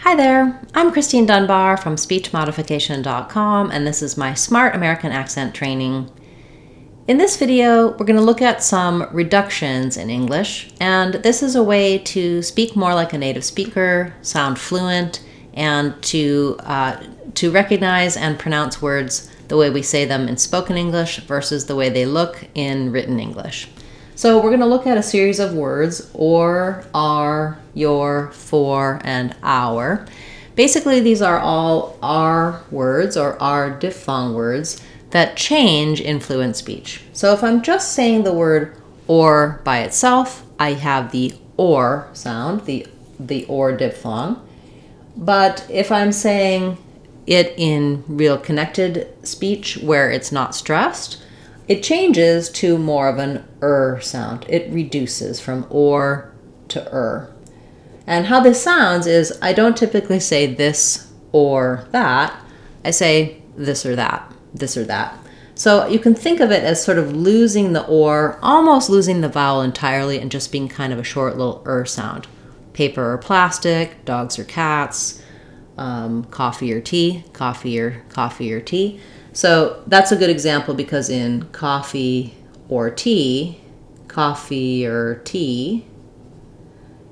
Hi there, I'm Christine Dunbar from speechmodification.com, and this is my Smart American Accent training. In this video, we're going to look at some reductions in English, and this is a way to speak more like a native speaker, sound fluent, and to recognize and pronounce words the way we say them in spoken English versus the way they look in written English. So we're going to look at a series of words: or, are, your, for, and our. Basically, these are all are words or are diphthong words that change in fluent speech. So if I'm just saying the word or by itself, I have the or sound, the or diphthong. But if I'm saying it in real connected speech where it's not stressed, it changes to more of an sound. It reduces from or to . And how this sounds is I don't typically say this or that. I say this or that, this or that. So you can think of it as sort of losing the or, almost losing the vowel entirely, and just being kind of a short little sound. Paper or plastic, dogs or cats, coffee or tea, coffee or tea. So that's a good example because in coffee or tea,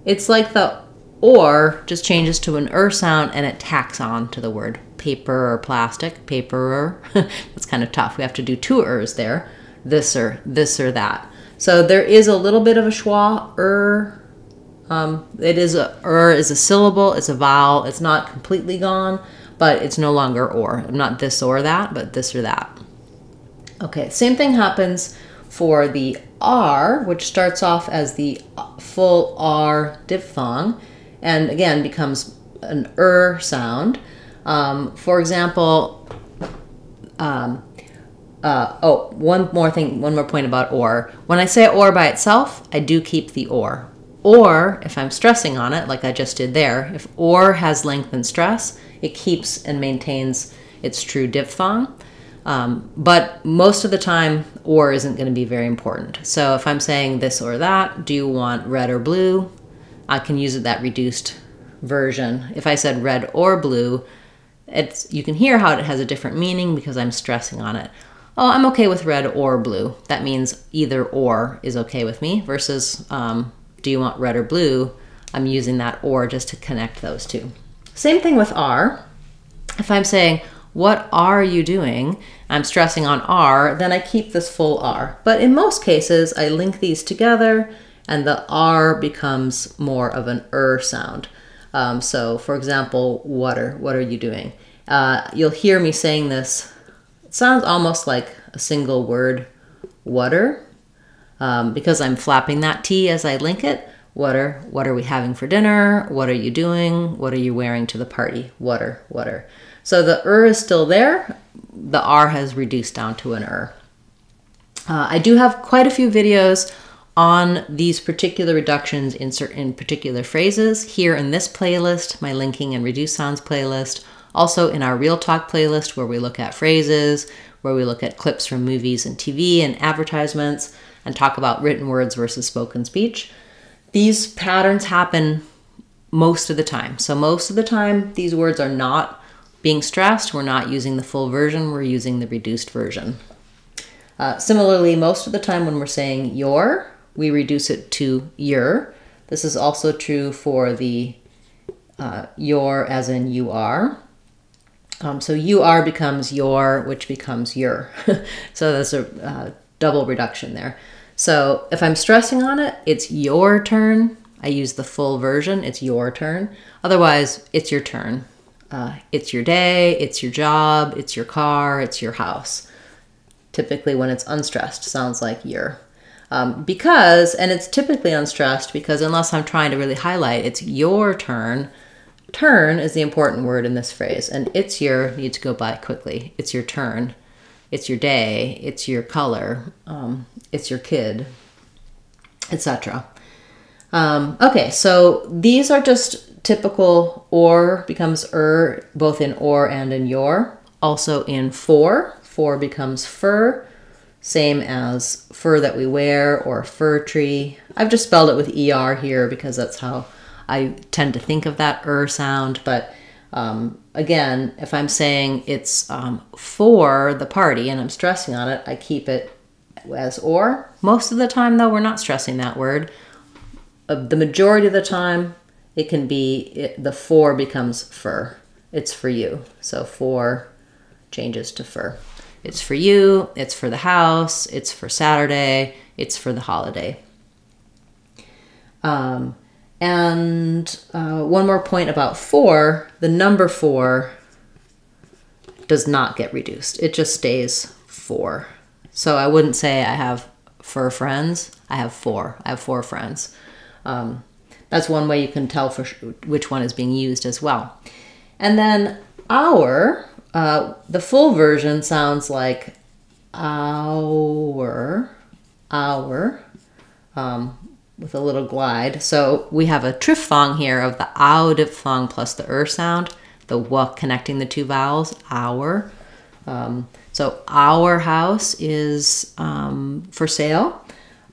it's like the or just changes to an sound and it tacks on to the word. Paper or plastic, paperer. That's kind of tough. We have to do two there. This or that. So there is a little bit of a schwa, it is is a syllable, it's a vowel. It's not completely gone, but it's no longer or. Not this or that, but this or that. Okay, same thing happens for the R, which starts off as the full R diphthong, and again becomes an sound. For example, one more point about or. When I say or by itself, I do keep the or. Or, if I'm stressing on it, like I just did there, if or has length and stress, it keeps and maintains its true diphthong. But most of the time, or isn't going to be very important. So if I'm saying this or that, do you want red or blue? I can use that reduced version. If I said red or blue, you can hear how it has a different meaning because I'm stressing on it. Oh, I'm okay with red or blue. That means either or is okay with me versus do you want red or blue? I'm using that or just to connect those two. Same thing with are. If I'm saying, what are you doing? I'm stressing on are, then I keep this full R. But in most cases, I link these together and the R becomes more of an sound. So for example, what are you doing? You'll hear me saying this. It sounds almost like a single word, water, because I'm flapping that T as I link it. What are we having for dinner? What are you doing? What are you wearing to the party? Water. So the is still there. The R has reduced down to an I do have quite a few videos on these particular reductions in particular phrases here in this playlist, my linking and reduced sounds playlist. Also in our Real Talk playlist where we look at phrases, where we look at clips from movies and TV and advertisements and talk about written words versus spoken speech. These patterns happen most of the time. So most of the time, these words are not being stressed. We're not using the full version. We're using the reduced version. Similarly, most of the time when we're saying your, we reduce it to your. This is also true for the your as in you are. So you are becomes your, which becomes your. So there's a double reduction there. So if I'm stressing on it, it's your turn. I use the full version, it's your turn. Otherwise, it's your turn. It's your day, it's your job, it's your car, it's your house. Typically when it's unstressed, sounds like your. And it's typically unstressed because unless I'm trying to really highlight, it's your turn. Turn is the important word in this phrase, and it's your needs to go by quickly. It's your turn. It's your day. It's your color. It's your kid, etc. Okay, so these are just typical or becomes both in or and in your. Also in for becomes fur, same as fur that we wear or fir tree. I've just spelled it with ER here because that's how I tend to think of that sound. But again, if I'm saying it's for the party and I'm stressing on it, I keep it as or. Most of the time, though, we're not stressing that word. The majority of the time, it can be, the for becomes for. It's for you. So for changes to for. It's for you, it's for the house, it's for Saturday, it's for the holiday. And one more point about for, the number 4 does not get reduced. It just stays 4. So I wouldn't say I have 4 friends. I have 4. I have 4 friends. That's one way you can tell for which one is being used as well. And then our, the full version sounds like our, with a little glide. So we have a triphthong here of the ow diphthong plus the sound, the w connecting the 2 vowels, our. So our house is for sale.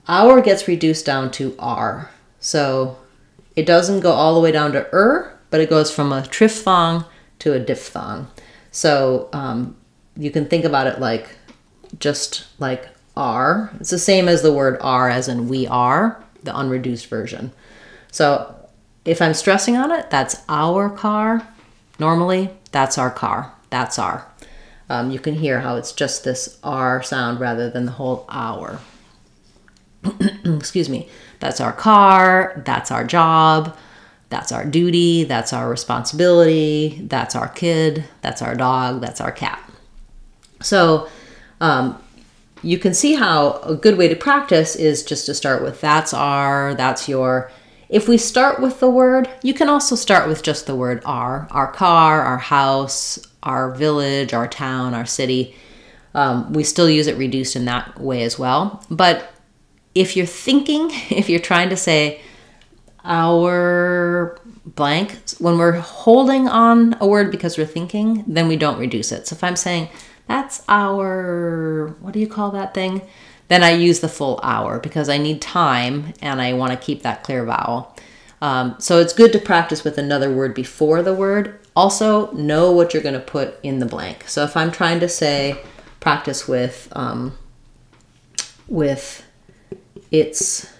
Our gets reduced down to r. So it doesn't go all the way down to but it goes from a triphthong to a diphthong. So you can think about it like just like are. It's the same as the word are, as in we are, the unreduced version. So if I'm stressing on it, that's our car. Normally, that's our car. That's our. You can hear how it's just this R sound rather than the whole our. Excuse me. That's our car. That's our job. That's our duty. That's our responsibility. That's our kid. That's our dog. That's our cat. So you can see how a good way to practice is just to start with that's our, that's your. If we start with the word, you can also start with just the word our car, our house, our village, our town, our city. We still use it reduced in that way as well. But if you're thinking, if you're trying to say our blank, when we're holding on a word because we're thinking, then we don't reduce it. So if I'm saying that's our, what do you call that thing? Then I use the full our because I need time and I want to keep that clear vowel. So it's good to practice with another word before the word. Also, know what you're going to put in the blank. So if I'm trying to say, practice with it's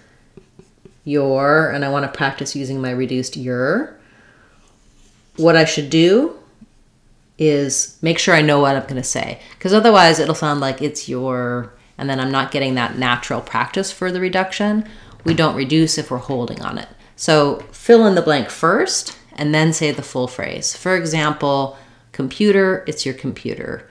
your, and I want to practice using my reduced your, what I should do is make sure I know what I'm going to say. Because otherwise it'll sound like it's your, and then I'm not getting that natural practice for the reduction. We don't reduce if we're holding on it. So fill in the blank first and then say the full phrase. For example, computer, it's your computer.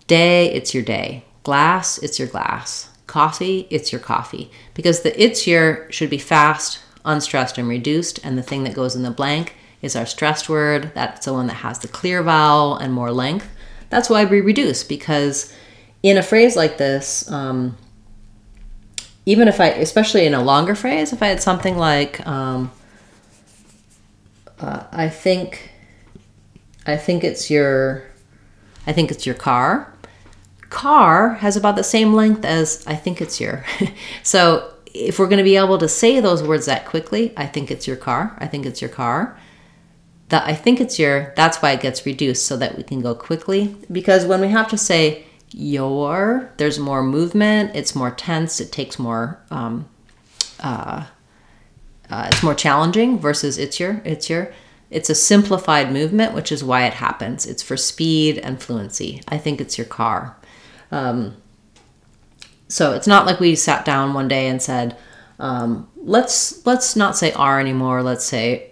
Day, it's your day. Glass, it's your glass. Coffee, it's your coffee. Because the it's your should be fast, unstressed, and reduced, and the thing that goes in the blank is our stressed word. That's the one that has the clear vowel and more length. That's why we reduce, because in a phrase like this, even if especially in a longer phrase, if I had something like, I think it's your car. Car has about the same length as I think it's your. So if we're going to be able to say those words that quickly, I think it's your car. I think it's your car. That I think it's your, that's why it gets reduced so that we can go quickly. Because when we have to say your, there's more movement, it's more tense, it takes more, it's more challenging versus it's your. It's a simplified movement, which is why it happens. It's for speed and fluency. I think it's your car. So it's not like we sat down one day and said, let's not say are anymore. Let's say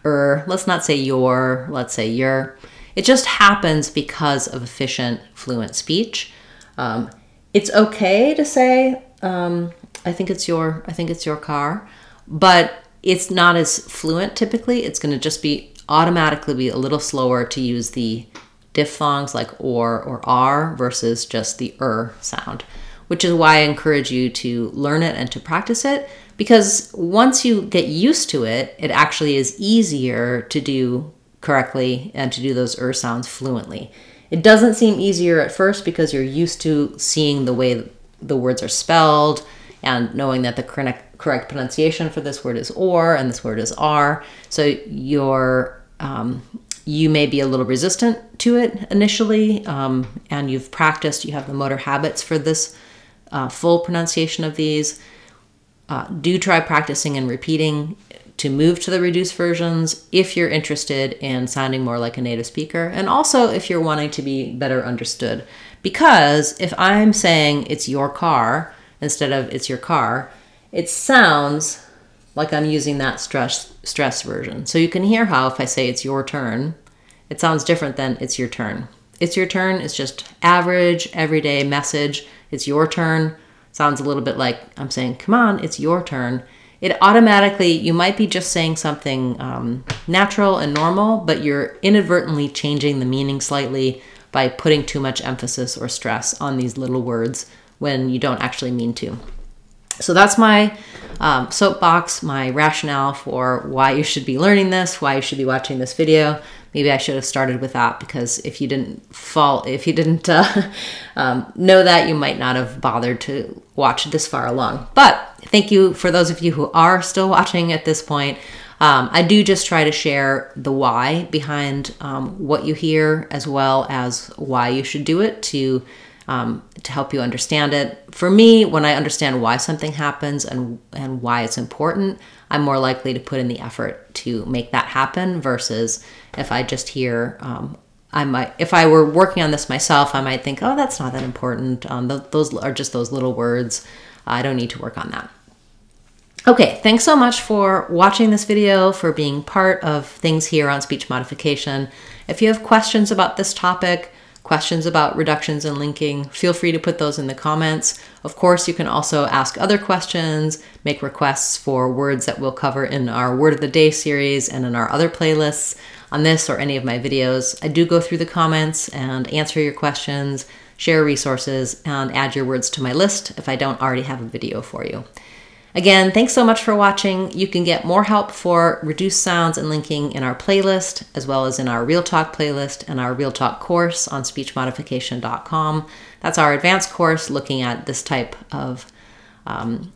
let's not say your, let's say your. It just happens because of efficient, fluent speech. It's okay to say, I think it's your car, but it's not as fluent typically. It's going to just be automatically be a little slower to use the diphthongs like or are versus just the sound, which is why I encourage you to learn it and to practice it, because once you get used to it, it actually is easier to do correctly and to do those sounds fluently. It doesn't seem easier at first because you're used to seeing the way the words are spelled and knowing that the correct pronunciation for this word is or and this word is are. So you may be a little resistant to it initially, and you've practiced, you have the motor habits for this full pronunciation of these. Do try practicing and repeating to move to the reduced versions if you're interested in sounding more like a native speaker, and also if you're wanting to be better understood. Because if I'm saying it's your car instead of it's your car, it sounds like I'm using that stress version. So you can hear how if I say it's your turn, it sounds different than it's your turn. It's your turn is just average, everyday message. It's your turn sounds a little bit like I'm saying, come on, it's your turn. It automatically, you might be just saying something natural and normal, but you're inadvertently changing the meaning slightly by putting too much emphasis or stress on these little words when you don't actually mean to. So that's my soapbox, my rationale for why you should be learning this, why you should be watching this video. Maybe I should have started with that, because if you didn't know that, you might not have bothered to watch this far along. But thank you for those of you who are still watching at this point. I do just try to share the why behind what you hear, as well as why you should do it to help you understand it. For me, when I understand why something happens and why it's important, I'm more likely to put in the effort to make that happen, versus if I just hear, if I were working on this myself, I might think, oh, that's not that important. Those are just those little words. I don't need to work on that. Okay, thanks so much for watching this video, for being part of things here on speech modification. If you have questions about this topic, questions about reductions and linking, feel free to put those in the comments. Of course, you can also ask other questions, make requests for words that we'll cover in our Word of the Day series and in our other playlists on this or any of my videos. I do go through the comments and answer your questions, share resources, and add your words to my list if I don't already have a video for you. Again, thanks so much for watching. You can get more help for reduced sounds and linking in our playlist, as well as in our Real Talk playlist and our Real Talk course on speechmodification.com. That's our advanced course looking at this type of lesson,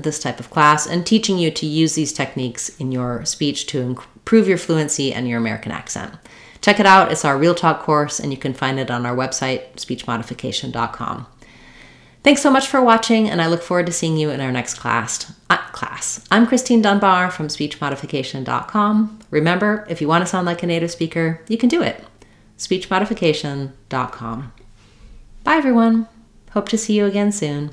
this type of class, and teaching you to use these techniques in your speech to improve your fluency and your American accent. Check it out. It's our Real Talk course, and you can find it on our website, speechmodification.com. Thanks so much for watching, and I look forward to seeing you in our next class. I'm Christine Dunbar from speechmodification.com. Remember, if you want to sound like a native speaker, you can do it. speechmodification.com. Bye, everyone. Hope to see you again soon.